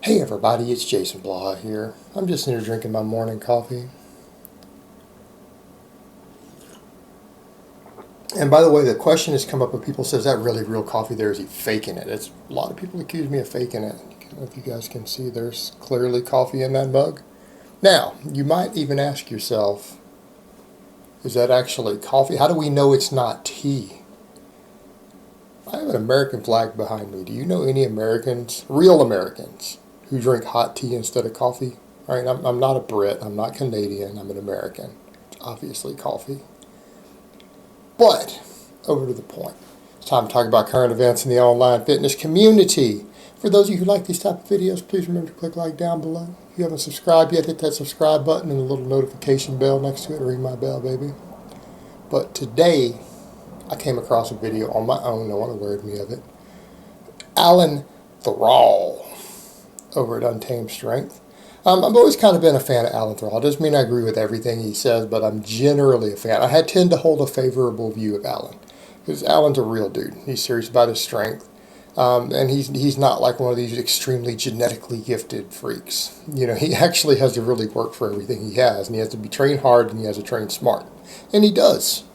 Hey everybody, it's Jason Blaha here. I'm just in here drinking my morning coffee. And by the way, the question has come up when people say, is that really real coffee there? Is he faking it? It's a lot of people accuse me of faking it. I don't know if you guys can see, there's clearly coffee in that mug. Now, you might even ask yourself, is that actually coffee? How do we know it's not tea? I have an American flag behind me. Do you know any Americans, real Americans, who drink hot tea instead of coffee? All right, I'm not a Brit. I'm not Canadian. I'm an American. It's obviously coffee. But, over to the point. It's time to talk about current events in the online fitness community. For those of you who like these type of videos, please remember to click like down below. If you haven't subscribed yet, hit that subscribe button and the little notification bell next to it. Ring my bell, baby. But today, I came across a video on my own. No one alerted me of it. Alan Thrall over at Untamed Strength. I've always kind of been a fan of Alan Thrall. It doesn't mean I agree with everything he says, but I'm generally a fan. I tend to hold a favorable view of Alan because Alan's a real dude. He's serious about his strength, and he's not like one of these extremely genetically gifted freaks. You know, he actually has to really work for everything he has, and he has to be trained hard, and he has to train smart, and he does.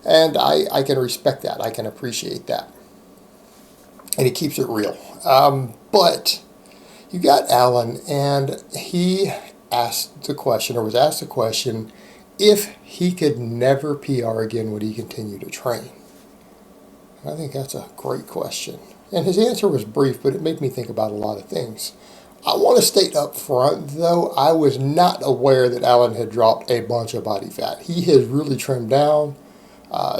And I can respect that. I can appreciate that, and he keeps it real. But you got Alan, and he asked the question, or was asked the question, if he could never PR again, would he continue to train? And I think that's a great question. And his answer was brief, but it made me think about a lot of things. I want to state up front, though, I was not aware that Alan had dropped a bunch of body fat. He has really trimmed down.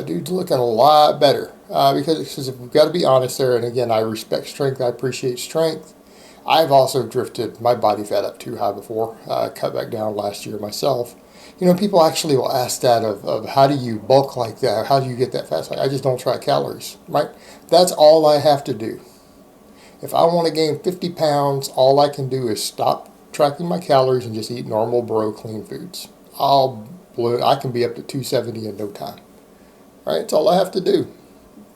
Dude's looking a lot better. Because we've got to be honest there, and again, I respect strength, I appreciate strength. I've also drifted my body fat up too high before. Cut back down last year myself. You know, people actually will ask that of how do you bulk like that? How do you get that fat? I just don't track calories, right? That's all I have to do. If I want to gain 50 pounds, all I can do is stop tracking my calories and just eat normal bro clean foods. I can be up to 270 in no time, right? That's all I have to do,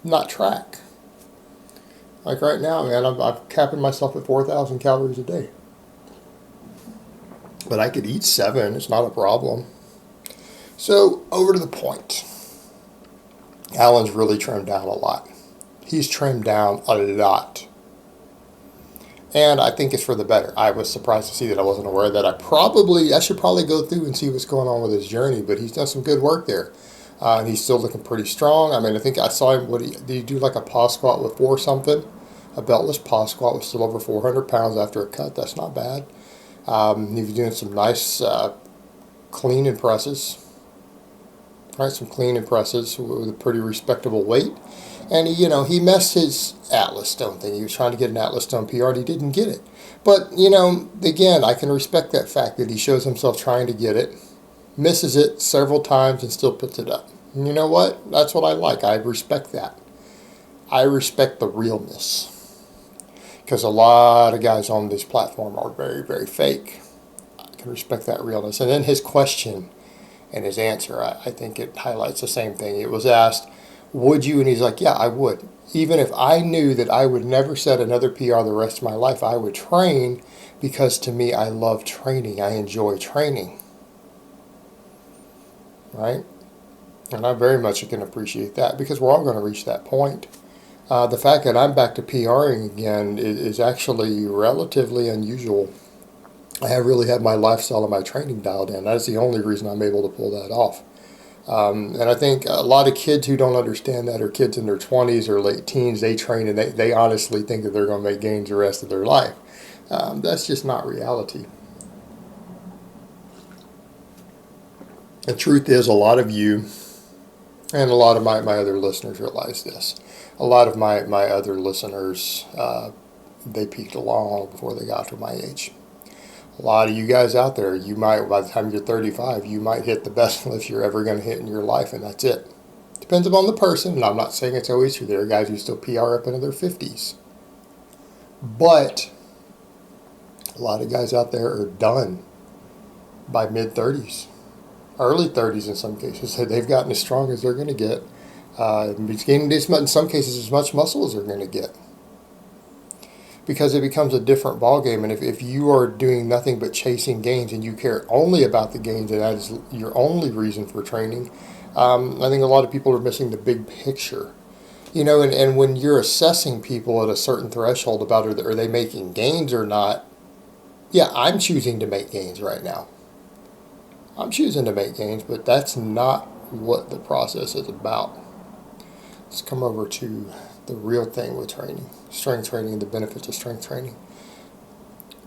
not track. Like right now, man, I'm capping myself at 4,000 calories a day. But I could eat 7. It's not a problem. So, over to the point. Alan's really trimmed down a lot. He's trimmed down a lot. And I think it's for the better. I was surprised to see that. I wasn't aware of that. I should probably go through and see what's going on with his journey. But he's done some good work there. And he's still looking pretty strong. I mean, I think I saw him, did he do like a pause squat with 4 something? A beltless pause squat was still over 400 pounds after a cut. That's not bad. He was doing some nice clean and presses. Right, some clean and presses with a pretty respectable weight. And he messed his Atlas Stone thing. He was trying to get an Atlas Stone PR and he didn't get it. But, again, I can respect that fact that he shows himself trying to get it, misses it several times and still puts it up. And you know what? That's what I like. I respect that. I respect the realness. Because a lot of guys on this platform are very, very fake. I can respect that realness. And then his question and his answer, I think it highlights the same thing. It was asked, would you? And he's like, yeah, I would. Even if I knew that I would never set another PR the rest of my life, I would train because to me, I love training. I enjoy training. Right? And I very much can appreciate that because we're all going to reach that point. The fact that I'm back to PRing again is actually relatively unusual. I have really had my lifestyle and my training dialed in. That is the only reason I'm able to pull that off. And I think a lot of kids who don't understand that, or kids in their 20s or late teens, they train and they honestly think that they're going to make gains the rest of their life. That's just not reality. The truth is, a lot of you and a lot of my other listeners realize this. A lot of my other listeners, they peaked long before they got to my age. A lot of you guys out there, you might, by the time you're 35, you might hit the best lift you're ever going to hit in your life, and that's it. Depends upon the person, and I'm not saying it's always true. There are guys who still PR up into their 50s. But a lot of guys out there are done by mid-30s. Early 30s in some cases. So they've gotten as strong as they're going to get. Gaining in some cases as much muscle as they're going to get. because it becomes a different ballgame. And if you are doing nothing but chasing gains and you care only about the gains and that is your only reason for training, I think a lot of people are missing the big picture. And when you're assessing people at a certain threshold about are they making gains or not, yeah, I'm choosing to make gains right now. I'm choosing to make gains, but that's not what the process is about. Let's come over to the real thing with training, strength training, and the benefits of strength training.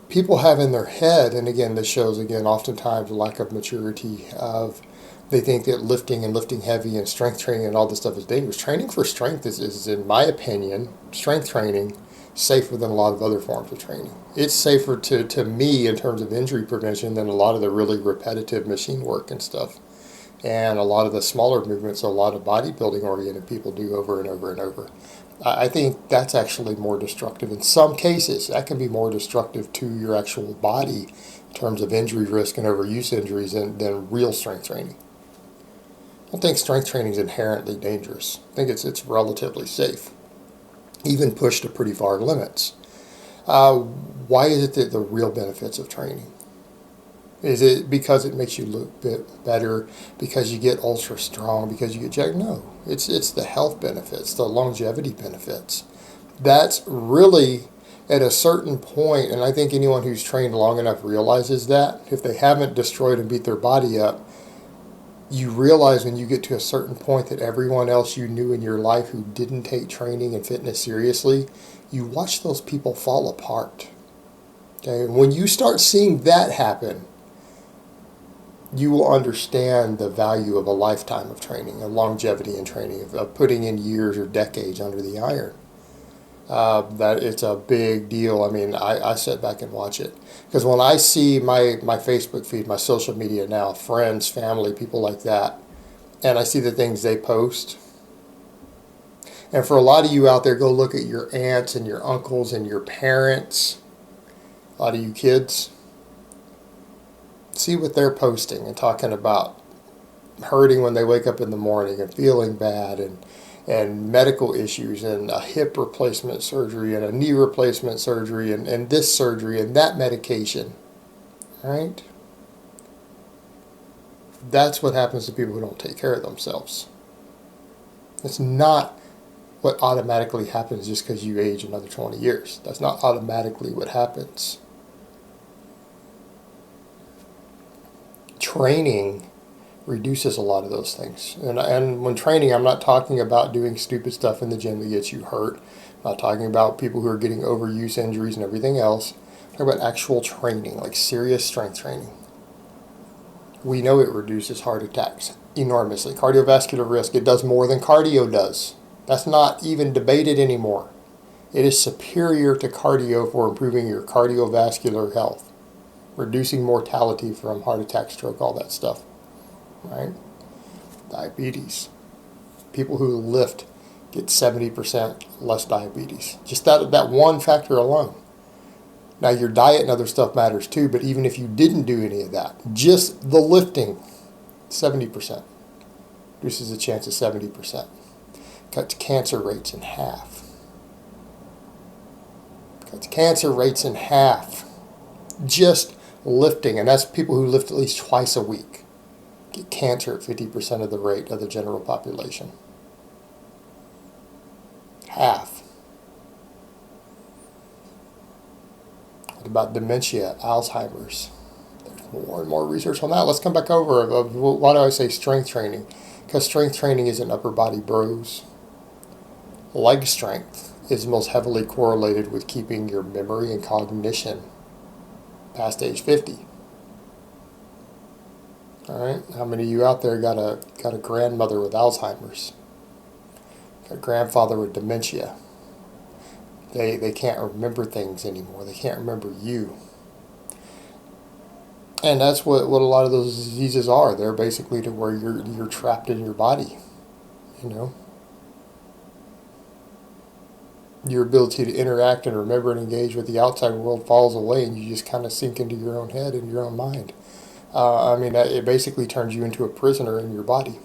People have in their head, and again, this shows, again, oftentimes lack of maturity of, they think that lifting and lifting heavy and strength training and all this stuff is dangerous. Training for strength is in my opinion, strength training, safer than a lot of other forms of training. It's safer to me in terms of injury prevention than a lot of the really repetitive machine work and stuff. And a lot of the smaller movements a lot of bodybuilding oriented people do over and over and over. I think that's actually more destructive. In some cases, that can be more destructive to your actual body in terms of injury risk and overuse injuries than real strength training. I don't think strength training is inherently dangerous. I think it's relatively safe, even pushed to pretty far limits. Why is it that the real benefits of training? Is it because it makes you look better, because you get ultra strong, because you get jacked? No, it's the health benefits, the longevity benefits. That's really at a certain point, and I think anyone who's trained long enough realizes that. If they haven't destroyed and beat their body up, you realize when you get to a certain point that everyone else you knew in your life who didn't take training and fitness seriously, you watch those people fall apart. Okay, and when you start seeing that happen, you will understand the value of a lifetime of training, of longevity in training, of putting in years or decades under the iron. That it's a big deal. I mean, I sit back and watch it. Because when I see my Facebook feed, my social media now, friends, family, people like that, and I see the things they post, and for a lot of you out there, go look at your aunts and your uncles and your parents, a lot of you kids, see what they're posting and talking about hurting when they wake up in the morning and feeling bad and medical issues and a hip replacement surgery and a knee replacement surgery and this surgery and that medication, right? That's what happens to people who don't take care of themselves. It's not what automatically happens just because you age another 20 years. That's not automatically what happens. Training reduces a lot of those things. And when training, I'm not talking about doing stupid stuff in the gym that gets you hurt. I'm not talking about people who are getting overuse injuries and everything else. I'm talking about actual training, like serious strength training. We know it reduces heart attacks enormously. Cardiovascular risk, it does more than cardio does. That's not even debated anymore. It is superior to cardio for improving your cardiovascular health, reducing mortality from heart attack, stroke, all that stuff, right? Diabetes. People who lift get 70% less diabetes. Just that one factor alone. Now your diet and other stuff matters too, but even if you didn't do any of that, just the lifting, 70%. Reduces the chance of 70%. Cuts cancer rates in half. Cuts cancer rates in half. Just lifting, and that's people who lift at least twice a week, get cancer at 50% of the rate of the general population. Half. What about dementia, Alzheimer's? There's more and more research on that. Let's come back over. Why do I say strength training? Because strength training isn't upper body bros. Leg strength is most heavily correlated with keeping your memory and cognition past age 50. All right, how many of you out there got a grandmother with Alzheimer's? Got a grandfather with dementia? They can't remember things anymore. They can't remember you. And that's what a lot of those diseases are. They're basically to where you're trapped in your body, you know. Your ability to interact and remember and engage with the outside world falls away, and you just kind of sink into your own head and your own mind. It basically turns you into a prisoner in your body.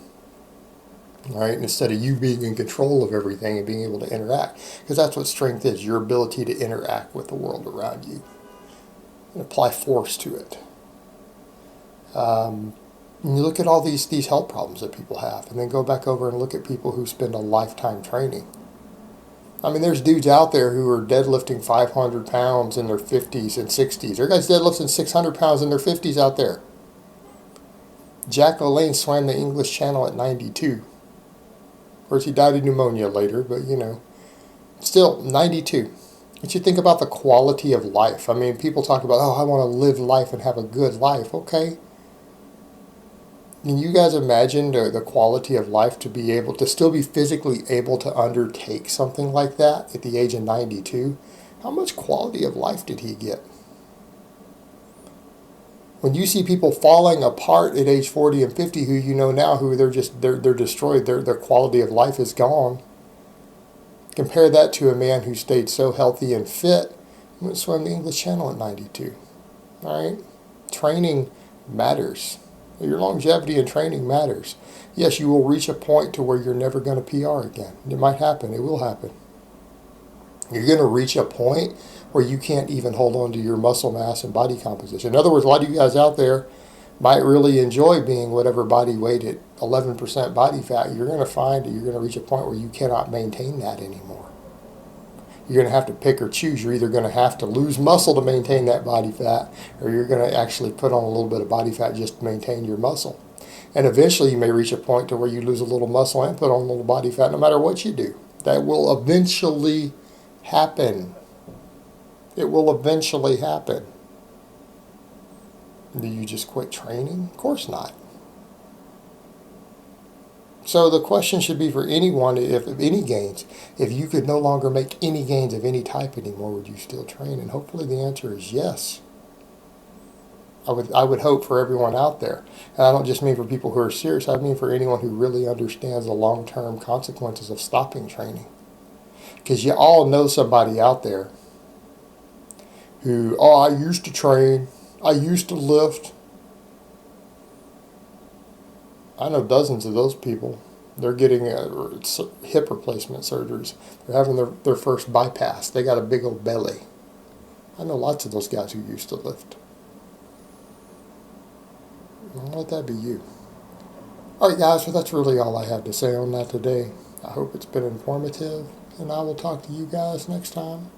right? Instead of you being in control of everything and being able to interact. Because that's what strength is, your ability to interact with the world around you and apply force to it. And you look at all these health problems that people have, and then go back over and look at people who spend a lifetime training. I mean, there's dudes out there who are deadlifting 500 pounds in their 50s and 60s. There are guys deadlifting 600 pounds in their 50s out there. Jack LaLanne swam the English Channel at 92. Of course, he died of pneumonia later, but you know, still 92. But you think about the quality of life. I mean, people talk about, oh, I want to live life and have a good life. Okay. Can you guys imagine the quality of life to be able to still be physically able to undertake something like that at the age of 92? How much quality of life did he get? When you see people falling apart at age 40 and 50 who you know now who they're destroyed, their quality of life is gone. Compare that to a man who stayed so healthy and fit and went swim the English Channel at 92. All right? Training matters. Your longevity in training matters. Yes, you will reach a point to where you're never going to PR again. It might happen. It will happen. You're going to reach a point where you can't even hold on to your muscle mass and body composition. In other words, a lot of you guys out there might really enjoy being whatever body weight at 11% body fat. You're going to find that you're going to reach a point where you cannot maintain that anymore. You're going to have to pick or choose. You're either going to have to lose muscle to maintain that body fat, or you're going to actually put on a little bit of body fat just to maintain your muscle. And eventually you may reach a point to where you lose a little muscle and put on a little body fat no matter what you do. That will eventually happen. It will eventually happen. Do you just quit training? Of course not. So the question should be for anyone, if any gains, if you could no longer make any gains of any type anymore, would you still train? And hopefully the answer is yes. I would hope for everyone out there. And I don't just mean for people who are serious. I mean for anyone who really understands the long-term consequences of stopping training. Because you all know somebody out there who, oh, I used to train, I used to lift. I know dozens of those people. They're getting hip replacement surgeries. They're having their first bypass. They got a big old belly. I know lots of those guys who used to lift. I'll let that be you. All right, guys, so that's really all I have to say on that today. I hope it's been informative, and I will talk to you guys next time.